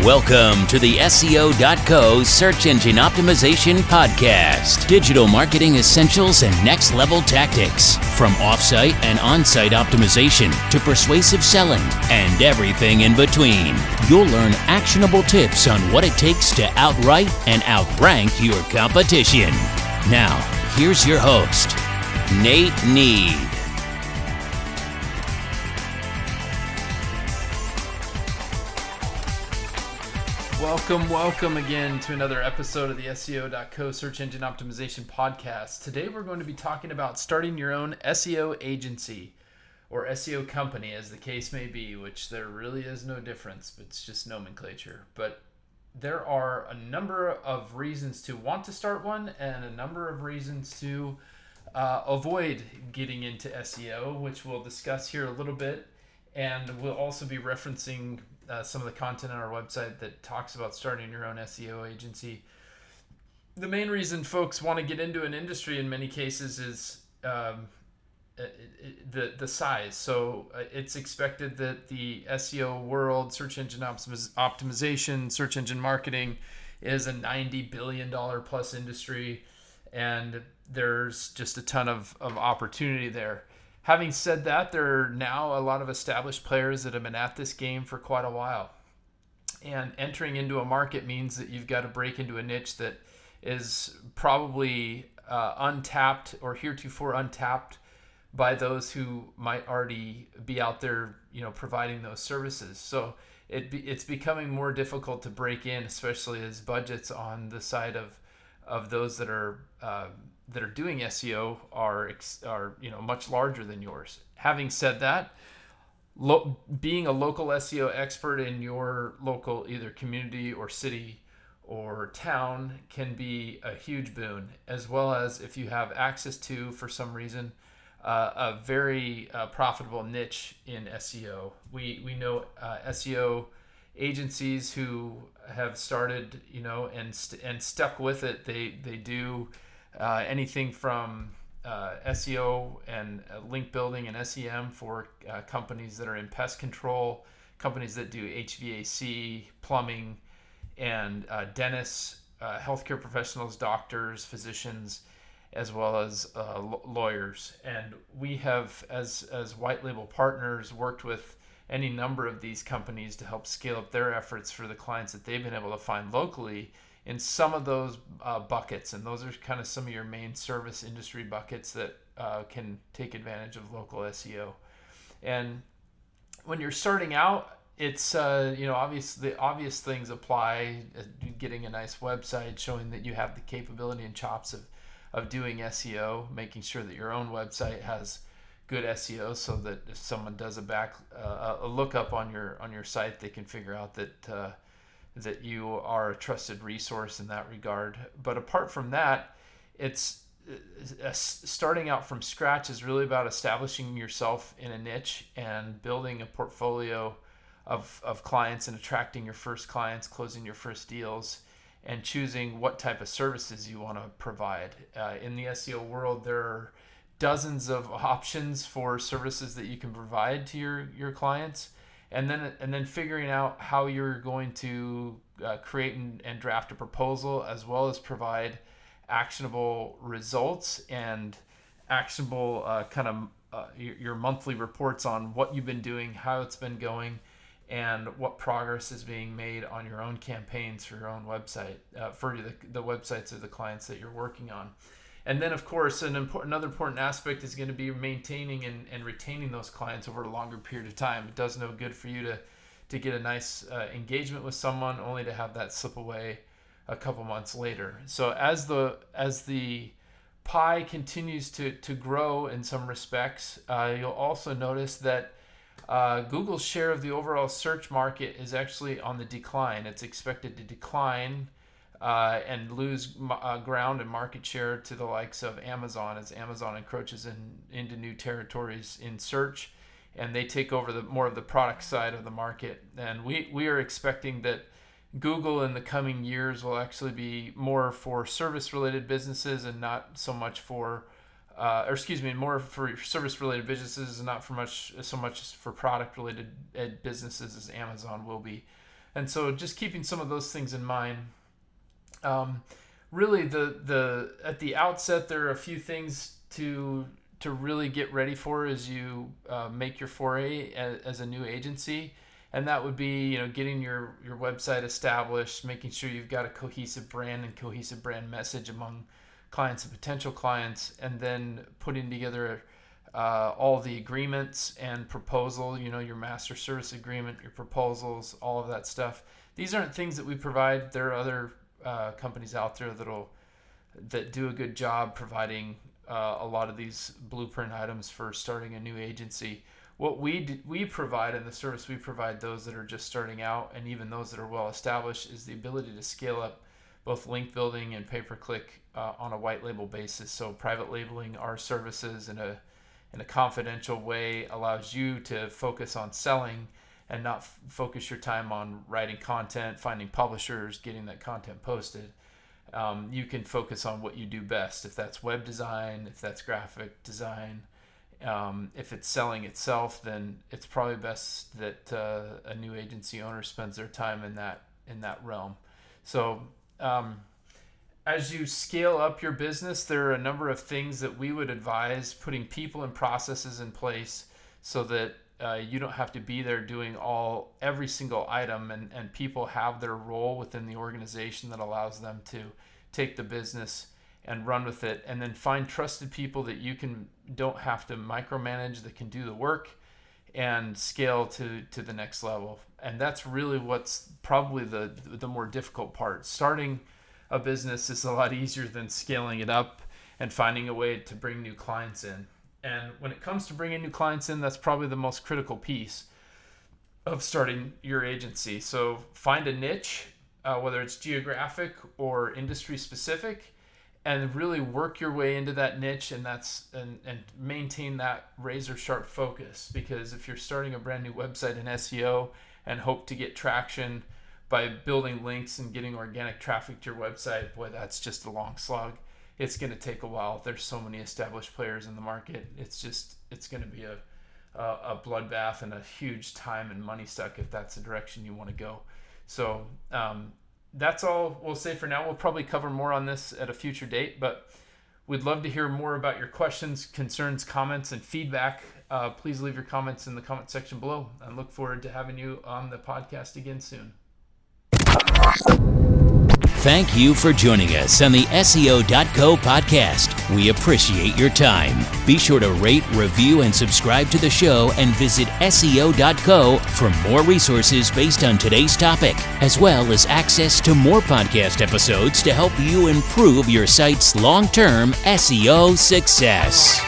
Welcome to the SEO.co Search Engine Optimization Podcast. Digital marketing essentials and next level tactics. From offsite and on-site optimization to persuasive selling and everything in between. You'll learn actionable tips on what it takes to outright and outrank your competition. Now, here's your host, Nate Need. Welcome again to another episode of the SEO.co Search Engine Optimization Podcast. Today we're going to be talking about starting your own SEO agency or SEO company, as the case may be, which there really is no difference. It's just nomenclature. But there are a number of reasons to want to start one and a number of reasons to avoid getting into SEO, which we'll discuss here a little bit. And we'll also be referencing some of the content on our website that talks about starting your own SEO agency. The main reason folks want to get into an industry in many cases is the size. So it's expected that the SEO world, search engine optimization, search engine marketing, is a $90 billion plus industry, and there's just a ton of opportunity there. Having said that, there are now a lot of established players that have been at this game for quite a while. And entering into a market means that you've got to break into a niche that is probably untapped or heretofore untapped by those who might already be out there, providing those services. So it's becoming more difficult to break in, especially as budgets on the side of those that are doing SEO are much larger than yours. Having said that, being a local SEO expert in your local either community or city or town can be a huge boon, as well as if you have access to, for some reason, a very profitable niche in SEO. We know SEO agencies who have started, and stuck with it. They do anything from SEO and link building and SEM for companies that are in pest control, companies that do HVAC, plumbing, and dentists, healthcare professionals, doctors, physicians, as well as lawyers. And we have, as white label partners, worked with any number of these companies to help scale up their efforts for the clients that they've been able to find locally in some of those buckets. And those are kind of some of your main service industry buckets that can take advantage of local SEO. And when you're starting out, it's obviously obvious things apply. Getting a nice website, showing that you have the capability and chops of doing SEO, making sure that your own website has good SEO, so that if someone does a lookup on your site, they can figure out that you are a trusted resource in that regard. But apart from that, it's starting out from scratch is really about establishing yourself in a niche and building a portfolio of clients and attracting your first clients, closing your first deals, and choosing what type of services you want to provide. In the SEO world, there are dozens of options for services that you can provide to your clients. And then figuring out how you're going to create and draft a proposal, as well as provide actionable results and actionable your monthly reports on what you've been doing, how it's been going, and what progress is being made on your own campaigns for your own website, for the websites of the clients that you're working on. And then, of course, another important aspect is going to be maintaining and retaining those clients over a longer period of time. It does no good for you to get a nice engagement with someone only to have that slip away a couple months later. So as the pie continues to grow in some respects, you'll also notice that Google's share of the overall search market is actually on the decline. It's expected to decline and lose ground and market share to the likes of Amazon, as Amazon encroaches into new territories in search, and they take over more of the product side of the market. And we are expecting that Google in the coming years will actually be more for service-related businesses and not so much for more for service-related businesses and not so much for product-related businesses as Amazon will be. And so just keeping some of those things in mind. Really, the at the outset, there are a few things to really get ready for as you make your foray as a new agency. And that would be, getting your website established, making sure you've got a cohesive brand and cohesive brand message among clients and potential clients, and then putting together all the agreements and proposal, your master service agreement, your proposals, all of that stuff. These aren't things that we provide. There are other companies out there that do a good job providing a lot of these blueprint items for starting a new agency. What we provide, and the service we provide those that are just starting out and even those that are well established, is the ability to scale up both link building and pay-per-click on a white label basis. So private labeling our services in a confidential way allows you to focus on selling and not focus your time on writing content, finding publishers, getting that content posted. You can focus on what you do best. If that's web design, if that's graphic design, if it's selling itself, then it's probably best that a new agency owner spends their time in that realm. So as you scale up your business, there are a number of things that we would advise putting people and processes in place so that you don't have to be there doing every single item, and people have their role within the organization that allows them to take the business and run with it, and then find trusted people that you don't have to micromanage, that can do the work and scale to the next level. And that's really what's probably the more difficult part. Starting a business is a lot easier than scaling it up and finding a way to bring new clients in. And when it comes to bringing new clients in, that's probably the most critical piece of starting your agency. So find a niche, whether it's geographic or industry specific, and really work your way into that niche, and maintain that razor sharp focus. Because if you're starting a brand new website in SEO and hope to get traction by building links and getting organic traffic to your website, boy, that's just a long slog. It's going to take a while. There's so many established players in the market. It's going to be a bloodbath and a huge time and money suck if that's the direction you want to go. So that's all we'll say for now. We'll probably cover more on this at a future date, but we'd love to hear more about your questions, concerns, comments, and feedback. Please leave your comments in the comment section below. I look forward to having you on the podcast again soon. Thank you for joining us on the SEO.co podcast. We appreciate your time. Be sure to rate, review, and subscribe to the show, and visit SEO.co for more resources based on today's topic, as well as access to more podcast episodes to help you improve your site's long-term SEO success.